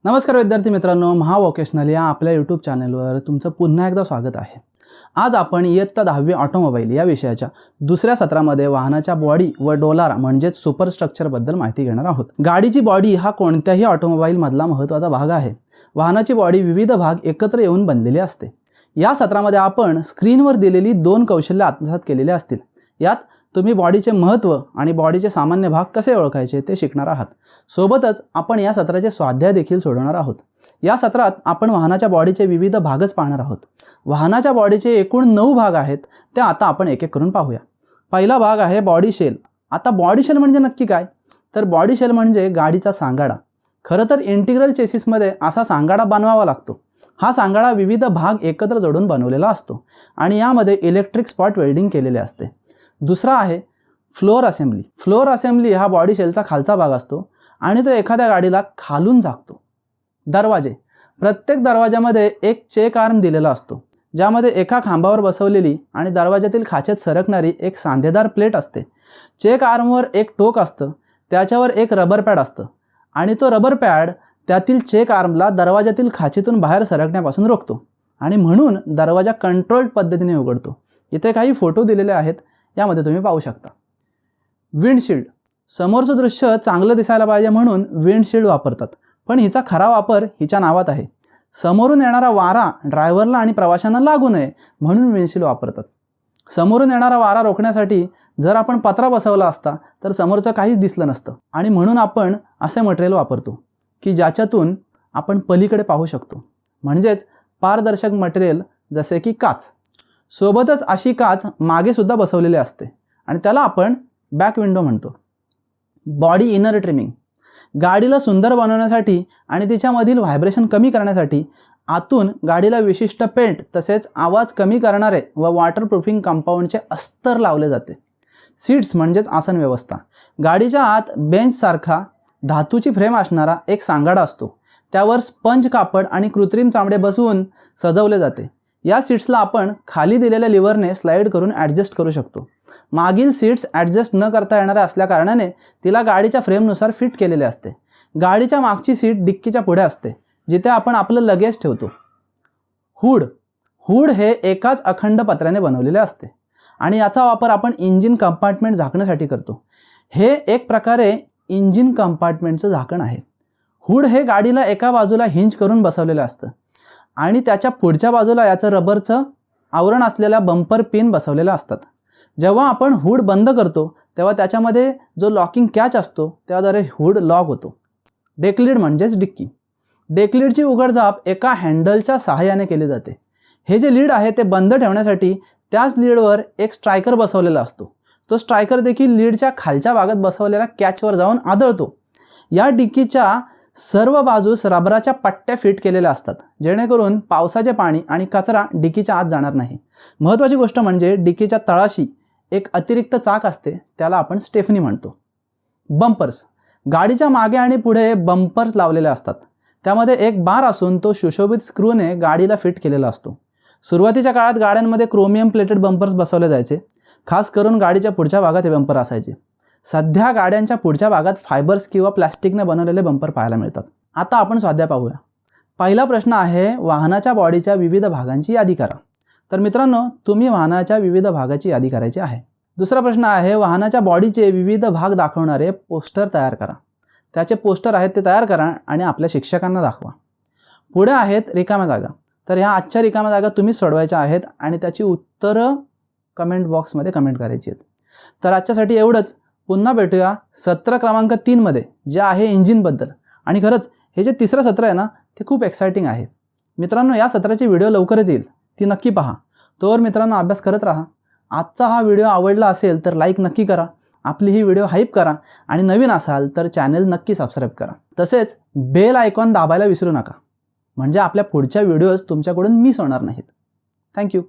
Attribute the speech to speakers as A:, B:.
A: नमस्कार विद्यार्थी मित्रांनो, महावोकेशनल या आपल्या यूट्यूब चॅनलवर तुमचं पुन्हा एकदा स्वागत आहे। आज आपण इयत्ता 10वी ऑटोमोबाईल या विषयाच्या दुसऱ्या सत्रामध्ये वाहनाच्या बॉडी व डोलारा म्हणजेच सुपरस्ट्रक्चर बद्दल माहिती घेणार आहोत। गाडीची बॉडी हा कोणत्याही ऑटोमोबाईल मधला महत्त्वाचा भाग आहे। वाहनाची बॉडी विविध भाग एकत्र येऊन बनलेली असते। या सत्रामध्ये आपण स्क्रीनवर दिलेली 2 कौशल्य आत्मसात केलेली असतील। यात तुम्ही बॉडीचे महत्त्व आणि बॉडीचे सामान्य भाग कसे ओळखायचे ते शिकणार आहात। सोबतच आपण या सत्राचे स्वाध्याय देखील सोडवणार आहोत। या सत्रात आपण वाहनाच्या बॉडीचे विविध भागच पाहणार आहोत। वाहनाच्या बॉडीचे एकूण 9 भाग आहेत, ते आता आपण एक एक करून पाहूया। पहिला भाग आहे बॉडी शेल। आता बॉडी शेल म्हणजे नक्की काय? तर बॉडी शेल म्हणजे गाडीचा सांगाडा। खरं तर इंटिग्रल चेसिसमध्ये असा सांगाडा बनवावा लागतो। हा सांगाडा विविध भाग एकत्र जोडून बनवलेला असतो आणि यामध्ये इलेक्ट्रिक स्पॉट वेल्डिंग केलेले असते। दुसरा आहे फ्लोअर असेंब्ली। फ्लोअर असेंब्ली हा बॉडी शेलचा खालचा भाग असतो आणि तो एखाद्या गाडीला खालून झाकतो। दरवाजे, प्रत्येक दरवाजामध्ये एक चेक आर्म दिलेला असतो, ज्यामध्ये एका खांबावर बसवलेली आणि दरवाजातील खाचेत सरकणारी एक सांधेदार प्लेट असते। चेक आर्मवर एक टोक असतं, त्याच्यावर एक रबर पॅड असतं आणि तो रबर पॅड त्यातील चेक आर्मला दरवाजातील खाचेतून बाहेर सरकण्यापासून रोखतो आणि म्हणून दरवाजा कंट्रोल्ड पद्धतीने उघडतो। इथे काही फोटो दिलेले आहेत, यामध्ये तुम्ही पाहू शकता। विंडशील्ड, समोरचं दृश्य चांगलं दिसायला पाहिजे म्हणून विंडशील्ड वापरतात, पण हिचा खरा वापर हिच्या नावात आहे। समोरून येणारा वारा ड्रायव्हरला आणि प्रवाशांना लागू नये म्हणून विंडशील्ड वापरतात। समोरून येणारा वारा रोखण्यासाठी जर आपण पत्रा बसवला असता तर समोरचं काहीच दिसलं नसतं आणि म्हणून आपण असे मटेरियल वापरतो की ज्याच्यातून आपण पलीकडे पाहू शकतो, म्हणजेच पारदर्शक मटेरियल जसे की काच। सोबतच अशी काच मागे सुद्धा बसवलेली असते आणि त्याला आपण बॅक विंडो म्हणतो। बॉडी इनर ट्रिमिंग, गाडीला सुंदर बनवण्यासाठी आणि तिच्यामधील व्हायब्रेशन कमी करण्यासाठी आतून गाडीला विशिष्ट पेंट तसेच आवाज कमी करणारे व वॉटरप्रूफिंग कंपाऊंडचे अस्तर लावले जाते। सीट्स म्हणजेच आसन व्यवस्था, गाडीच्या आत बेंच सारखा धातूची फ्रेम असणारा एक सांगाडा असतो, त्यावर स्पंज कापड आणि कृत्रिम चामडे बसवून सजवले जाते। या सीट्सला आपण खाली दिलेल्या लिव्हरने स्लाइड करून ॲडजस्ट करू शकतो। मागील सीट्स ॲडजस्ट न करता येणाऱ्या असल्याकारणाने तिला गाडीच्या फ्रेमनुसार फिट केलेले असते। गाडीच्या मागची सीट डिक्कीच्या पुढे असते, जिथे आपण आपलं लगेज ठेवतो। हुड हे एकाच अखंड पत्र्याने बनवलेले असते आणि याचा वापर आपण इंजिन कंपार्टमेंट झाकण्यासाठी करतो। हे एक प्रकारे इंजिन कंपार्टमेंटचं झाकण आहे। हुड हे गाडीला एका बाजूला हिंज करून बसवलेलं असतं आणि त्याच्या पुढच्या बाजूला याचं रबरचं आवरण असलेल्या बंपर पिन बसवलेल्या असतात। जेव्हा आपण हुड बंद करतो तेव्हा त्याच्यामध्ये जो लॉकिंग कॅच असतो त्याद्वारे हुड लॉक होतो। डेकलिड म्हणजेच डिक्की। डेकलिडची उघडझाप एका हँडलच्या सहाय्याने केली जाते। हे जे लीड आहे ते बंद ठेवण्यासाठी त्याच लीडवर एक स्ट्रायकर बसवलेला असतो। तो स्ट्रायकर देखील लीडच्या खालच्या भागात बसवलेल्या कॅचवर जाऊन आदळतो। या डिक्कीच्या सर्व बाजूस रबराच्या पट्ट्या फिट केलेल्या असतात, जेणेकरून पावसाचे पाणी आणि कचरा डिकीच्या आत जाणार नाही। महत्त्वाची गोष्ट म्हणजे डिकीच्या तळाशी एक अतिरिक्त चाक असते, त्याला आपण स्टेफनी म्हणतो। बंपर्स, गाडीच्या मागे आणि पुढे बंपर्स लावलेले असतात। त्यामध्ये एक बार असून तो सुशोभित स्क्रूने गाडीला फिट केलेला असतो। सुरुवातीच्या काळात गाड्यांमध्ये क्रोमियम प्लेटेड बंपर्स बसवले जायचे, खास करून गाडीच्या पुढच्या भागात हे बंपर असायचे। सध्या गाड्यांच्या पुढच्या भागात फायबर्स किंवा प्लास्टिकने बनवलेले बंपर पाहायला मिळतात। आता आपण स्वाध्याय पाहूया। पहिला प्रश्न आहे वाहनाच्या बॉडीच्या विविध भागांची यादी करा। तर मित्रांनो, तुम्ही वाहनाच्या विविध भागाची यादी करायची आहे। दुसरा प्रश्न आहे वाहनाच्या बॉडीचे विविध भाग दाखवणारे पोस्टर तयार करा। त्याचे पोस्टर आहेत ते तयार करा आणि आपल्या शिक्षकांना दाखवा। पुढे आहेत रिकाम्या जागा। तर ह्या आजच्या रिकाम्या जागा तुम्हीच सोडवायच्या आहेत आणि त्याची उत्तरं कमेंट बॉक्समध्ये कमेंट करायची आहेत। तर आजच्यासाठी एवढंच। पुन्हा भेटूया सत्र क्रमांक 3 मध्ये, जे आहे इंजिनबद्दल। आणि खरंच हे जे तिसरं सत्र आहे ना, ते खूप एक्साइटिंग आहे मित्रांनो। या सत्राची व्हिडिओ लवकरच येईल, ती नक्की पहा। तोवर मित्रांनो अभ्यास करत राहा। आजचा हा व्हिडिओ आवडला असेल तर लाईक नक्की करा, आपली ही व्हिडिओ हाईप करा आणि नवीन असाल तर चॅनल नक्की सबस्क्राईब करा। तसेच बेल आयकॉन दाबायला विसरू नका, म्हणजे आपल्या पुढच्या व्हिडिओज तुमच्याकडून मिस होणार नाहीत। थँक्यू।